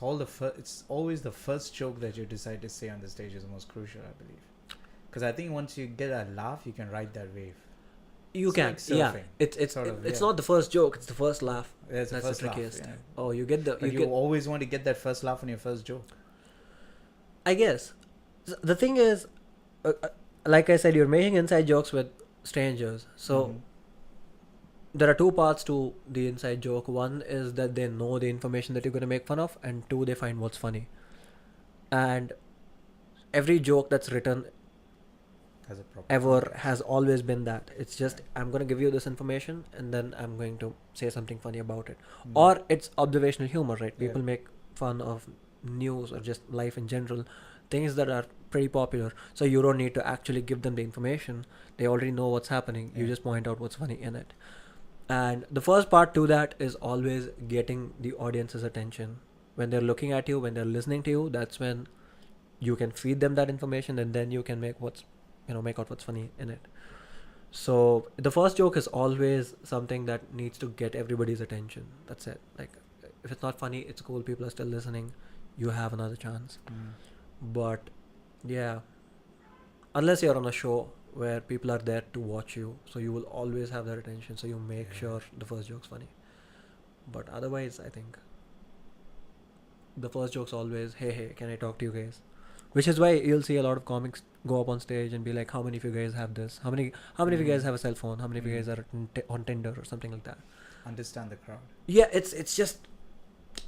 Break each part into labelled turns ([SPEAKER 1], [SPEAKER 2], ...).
[SPEAKER 1] it's always the first joke that you decide to say on the stage is the most crucial, I believe. Because I think once you get a laugh, you can ride that wave.
[SPEAKER 2] You
[SPEAKER 1] It's
[SPEAKER 2] can,
[SPEAKER 1] like surfing,
[SPEAKER 2] it's not the first joke, it's the first laugh.
[SPEAKER 1] Yeah, it's the
[SPEAKER 2] That's
[SPEAKER 1] first
[SPEAKER 2] the
[SPEAKER 1] laugh.
[SPEAKER 2] trickiest.
[SPEAKER 1] Yeah.
[SPEAKER 2] Oh, you get the
[SPEAKER 1] But you always want to get that first laugh on your first joke.
[SPEAKER 2] I guess the thing is, like I said, you're making inside jokes with strangers, so there are two parts to the inside joke. One is that they know the information that you're going to make fun of, and two, they find what's funny. And every joke that's written
[SPEAKER 1] Has a proper
[SPEAKER 2] ever
[SPEAKER 1] context.
[SPEAKER 2] has always been that. It's just, I'm going to give you this information and then I'm going to say something funny about it. Or it's observational humor, right? People make fun of news or just life in general, things that are pretty popular. So you don't need to actually give them the information. They already know what's happening. You just point out what's funny in it. And the first part to that is always getting the audience's attention. When they're looking at you, when they're listening to you, that's when you can feed them that information, and then you can make out what's funny in it. So the first joke is always something that needs to get everybody's attention. That's it. Like, if it's not funny, it's cool, people are still listening, you have another chance. But yeah, unless you're on a show where people are there to watch you, so you will always have their attention, so you make sure the first joke's funny. But otherwise, I think the first joke's always, hey, can I talk to you guys? Which is why you'll see a lot of comics go up on stage and be like, how many of you guys have this? How many of you guys have a cell phone? How many of you guys are on Tinder or something like that?
[SPEAKER 1] Understand the crowd.
[SPEAKER 2] Yeah, it's just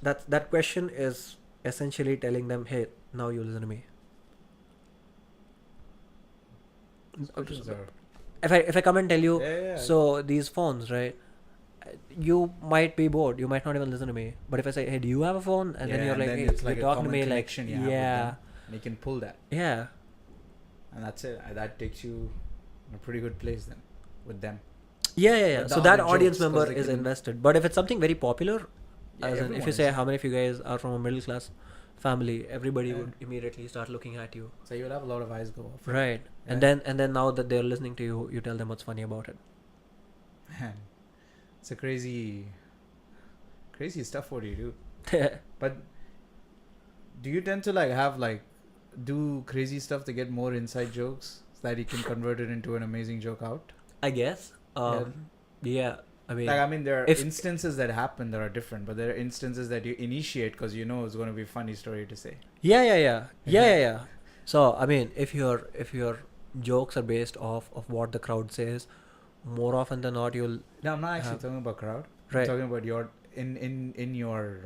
[SPEAKER 2] that question is essentially telling them, hey, now you listen to me. If I come and tell you, so these phones, right? You might be bored. You might not even listen to me. But if I say, hey, do you have a phone? And then you're like, hey,
[SPEAKER 1] it's like
[SPEAKER 2] you're talking to me like,
[SPEAKER 1] and you can pull that.
[SPEAKER 2] Yeah.
[SPEAKER 1] And that's it. That takes you in a pretty good place then with them.
[SPEAKER 2] Yeah. So that audience member is invested. But if it's something very popular, as in if you say how many of you guys are from a middle class family, everybody would immediately start looking at you.
[SPEAKER 1] So you'll have a lot of eyes go off.
[SPEAKER 2] Right. And then now that they're listening to you, you tell them what's funny about it.
[SPEAKER 1] Man, it's a crazy stuff what you do. But do you tend to do crazy stuff to get more inside jokes so that you can convert it into an amazing joke out?
[SPEAKER 2] I guess. Yeah. I mean, there are
[SPEAKER 1] instances that happen that are different, but there are instances that you initiate because you know it's going to be a funny story to say.
[SPEAKER 2] Yeah. So I mean, if your jokes are based off of what the crowd says, more often than not, you'll.
[SPEAKER 1] No, I'm not actually talking about crowd.
[SPEAKER 2] Right.
[SPEAKER 1] I'm talking about your in your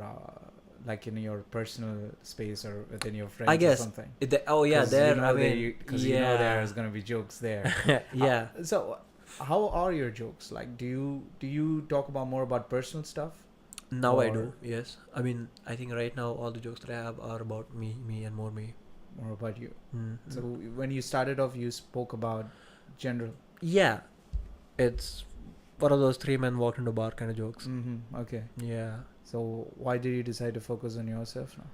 [SPEAKER 1] in your personal space or within your friends.
[SPEAKER 2] I guess.
[SPEAKER 1] Or something.
[SPEAKER 2] There.
[SPEAKER 1] Because you know there's going to be jokes there.
[SPEAKER 2] Yeah.
[SPEAKER 1] So. How are your jokes? Like, do you talk about more about personal stuff?
[SPEAKER 2] Now I do, yes. I mean, I think right now all the jokes that I have are about me and more me.
[SPEAKER 1] More about you. So when you started off, you spoke about general.
[SPEAKER 2] Yeah, it's one of those 3 men walked into a bar kind of jokes.
[SPEAKER 1] Okay.
[SPEAKER 2] Yeah.
[SPEAKER 1] So why did you decide to focus on yourself now?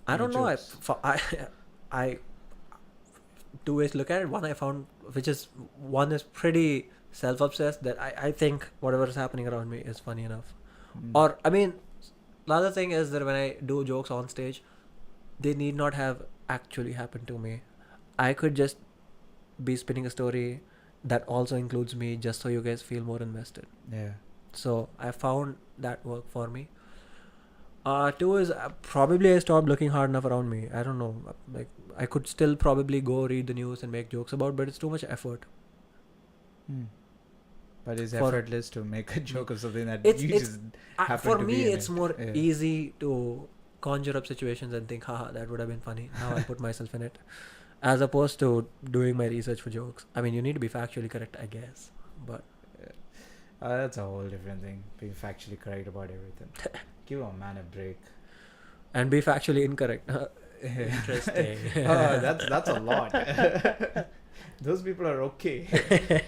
[SPEAKER 2] I don't know. I 2 ways to look at it. One I found, one is pretty self-obsessed, that I think whatever is happening around me is funny enough. Or, I mean, the other thing is that when I do jokes on stage, they need not have actually happened to me. I could just be spinning a story that also includes me, just so you guys feel more invested.
[SPEAKER 1] Yeah.
[SPEAKER 2] So I found that work for me. 2 is probably I stopped looking hard enough around me. I don't know. Like, I could still probably go read the news and make jokes about, but it's too much effort.
[SPEAKER 1] But it's effortless to make a joke of something that happen
[SPEAKER 2] for
[SPEAKER 1] to
[SPEAKER 2] me,
[SPEAKER 1] be
[SPEAKER 2] it's more easy to conjure up situations and think, haha, that would have been funny. Now I'll put myself in it. As opposed to doing my research for jokes. I mean, you need to be factually correct, I guess. But
[SPEAKER 1] that's a whole different thing. Being factually correct about everything. Give a man a break.
[SPEAKER 2] And be factually incorrect. Interesting.
[SPEAKER 1] That's a lot. Those people are okay.